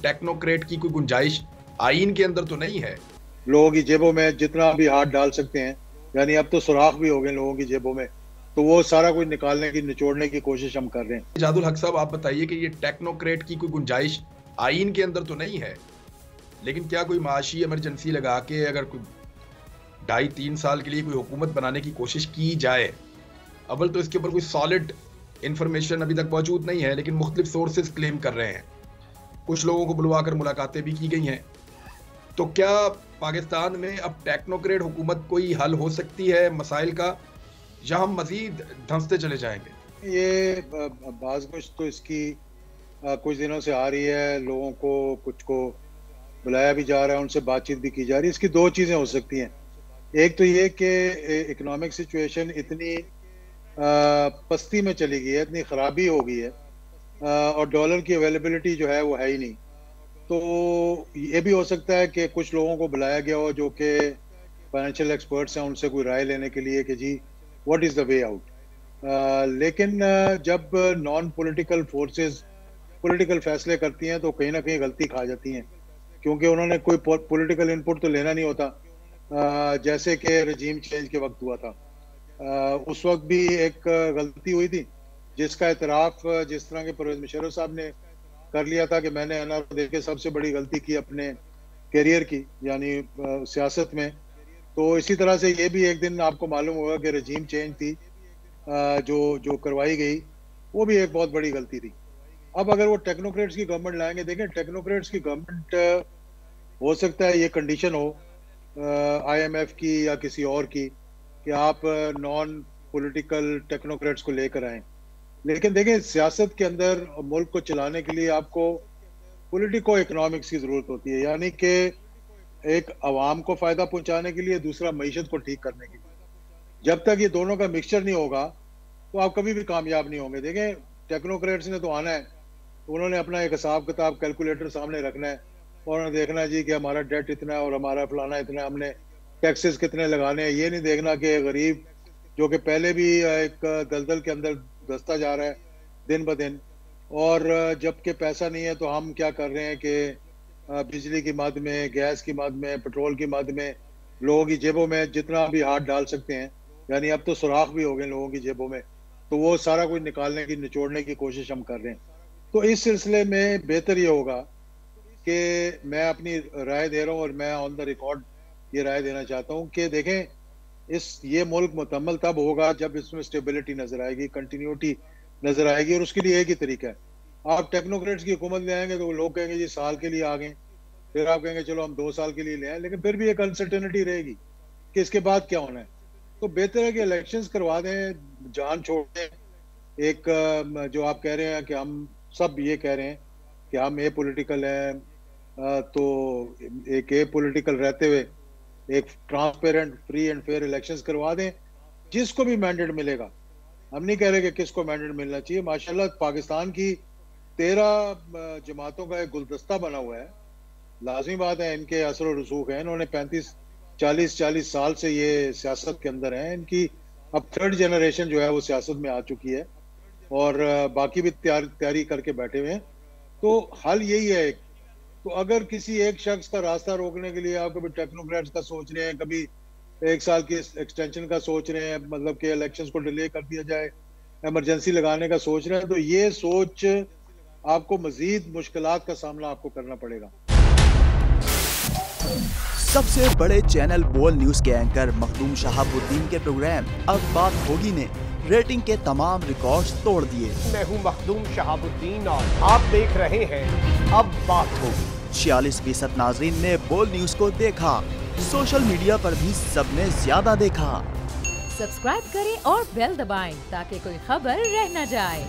Technocrat की कोई गुंजाइश आईन के अंदर तो नहीं है। लोगों की जेबों में जितना भी हाथ डाल सकते हैं, यानी अब तो सुराख भी हो गए लोगों की जेबों में, तो वो सारा कुछ निकालने की, निचोड़ने की कोशिश हम कर रहे हैं। जादुल हक साहब, आप बताइए कि ये टेक्नोक्रेट की कोई गुंजाइश आईन के अंदर तो नहीं है, लेकिन क्या कोई माशी इमरजेंसी लगा के अगर कोई 2.5-3 साल के लिए कोई हुकूमत बनाने की कोशिश की जाए, अव्वल तो इसके ऊपर कोई सॉलिड इंफॉर्मेशन अभी तक मौजूद नहीं है, लेकिन मुख्तलिफ सोर्सेज क्लेम कर रहे हैं, कुछ लोगों को बुलवा कर मुलाकातें भी की गई हैं। तो क्या पाकिस्तान में अब टेक्नोक्रेट हुकूमत कोई हल हो सकती है मसाइल का, या हम मजीद धंसते चले जाएंगे? ये बाज़ कुछ तो इसकी कुछ दिनों से आ रही है, लोगों को कुछ को बुलाया भी जा रहा है, उनसे बातचीत भी की जा रही है। इसकी दो चीज़ें हो सकती हैं। एक तो ये कि इकोनॉमिक सिचुएशन इतनी पस्ती में चली गई है, इतनी ख़राबी हो गई है, और डॉलर की अवेलेबिलिटी जो है वो है ही नहीं। तो ये भी हो सकता है कि कुछ लोगों को बुलाया गया हो जो कि फाइनेंशियल एक्सपर्ट्स हैं, उनसे कोई राय लेने के लिए कि जी what is the way out. लेकिन जब नॉन पॉलिटिकल फोर्सेस पॉलिटिकल फैसले करती हैं तो कहीं ना कहीं गलती खा जाती हैं, क्योंकि उन्होंने कोई पॉलिटिकल इनपुट तो लेना नहीं होता। जैसे कि रजीम चेंज के वक्त हुआ था, उस वक्त भी एक गलती हुई थी जिसका एतराफ़ जिस तरह के परवेज़ मुशर्रफ साहब ने कर लिया था कि मैंने एनआरओ देख के सबसे बड़ी गलती की अपने करियर की, यानी सियासत में। तो इसी तरह से ये भी एक दिन आपको मालूम होगा कि रजीम चेंज थी जो करवाई गई, वो भी एक बहुत बड़ी गलती थी। अब अगर वो टेक्नोक्रेट्स की गवर्नमेंट लाएंगे, देखें टेक्नोक्रेट्स की गवर्नमेंट हो सकता है ये कंडीशन हो IMF की या किसी और की कि आप नॉन पॉलिटिकल टेक्नोक्रेट्स को लेकर आएं, लेकिन देखें सियासत के अंदर मुल्क को चलाने के लिए आपको पॉलिटिको इकोनॉमिक्स की ज़रूरत होती है, यानी कि एक अवाम को फ़ायदा पहुंचाने के लिए, दूसरा मईशत को ठीक करने के लिए। जब तक ये दोनों का मिक्सचर नहीं होगा तो आप कभी भी कामयाब नहीं होंगे। देखें टेक्नोक्रेट्स ने तो आना है, उन्होंने अपना एक हिसाब किताब कैलकुलेटर सामने रखना है और उन्होंने देखना है जी कि हमारा डेट इतना है और हमारा फलाना इतना, हमने टैक्सेस कितने लगाने हैं। ये नहीं देखना कि गरीब जो कि पहले भी एक दलदल के अंदर धंसता जा रहा है दिन ब दिन, और जबकि पैसा नहीं है तो हम क्या कर रहे हैं कि बिजली की मद में, गैस की मद में, पेट्रोल की मद में लोगों की जेबों में जितना भी हाथ डाल सकते हैं, यानी अब तो सुराख भी हो गए लोगों की जेबों में, तो वो सारा कुछ निकालने की, निचोड़ने की कोशिश हम कर रहे हैं। तो इस सिलसिले में बेहतर ये होगा कि मैं अपनी राय दे रहा हूँ और मैं ऑन द रिकॉर्ड ये राय देना चाहता हूँ कि देखें ये मुल्क मुकम्मल तब होगा जब इसमें स्टेबिलिटी नजर आएगी, कंटिन्यूटी नजर आएगी, और उसके लिए एक ही तरीका है। आप टेक्नोक्रेट्स की हुकूमत ले आएंगे तो लोग कहेंगे जी साल के लिए आ गए, फिर आप कहेंगे चलो हम 2 साल के लिए ले आए, लेकिन फिर भी एक अनसर्टेनिटी रहेगी कि इसके बाद क्या होना है। तो बेहतर है कि इलेक्शंस करवा दें, जान छोड़ दें। एक जो आप कह रहे हैं कि हम सब ये कह रहे हैं कि हम ए पॉलिटिकल हैं, तो एक ए पॉलिटिकल रहते हुए एक transparent, free and fair elections करवा दें, जिसको भी मैंडेट मिलेगा। हम नहीं कह रहे कि किसको मैंडेट मिलना चाहिए। माशाल्लाह पाकिस्तान की 13 जमातों का एक गुलदस्ता बना हुआ है, लाजमी बात है इनके असर और रसूख है। इन्होंने 35-40 साल से ये सियासत के अंदर हैं, इनकी अब 3rd जनरेशन जो है वो सियासत में आ चुकी है, और बाकी भी तैयारी करके बैठे हुए हैं। तो हल यही है एक, तो अगर किसी एक शख्स का रास्ता रोकने के लिए आप कभी टेक्नोक्रेट्स का सोच रहे हैं, कभी 1 साल की एक्सटेंशन का सोच रहे हैं, मतलब कि इलेक्शंस को डिले कर दिया जाए, इमरजेंसी लगाने का सोच रहे हैं, तो ये सोच आपको मजीद मुश्किलात का सामना आपको करना पड़ेगा। सबसे बड़े चैनल बोल न्यूज के एंकर मखदूम शहाबुद्दीन के प्रोग्राम अब बात होगी ने रेटिंग के तमाम रिकॉर्ड्स तोड़ दिए। मैं हूं मखदूम शहाबुद्दीन और आप देख रहे हैं अब बात होगी। 46% नाजरीन ने बोल न्यूज को देखा, सोशल मीडिया पर भी सबने ज्यादा देखा। सब्सक्राइब करें और बेल दबाएं ताकि कोई खबर रह न जाए।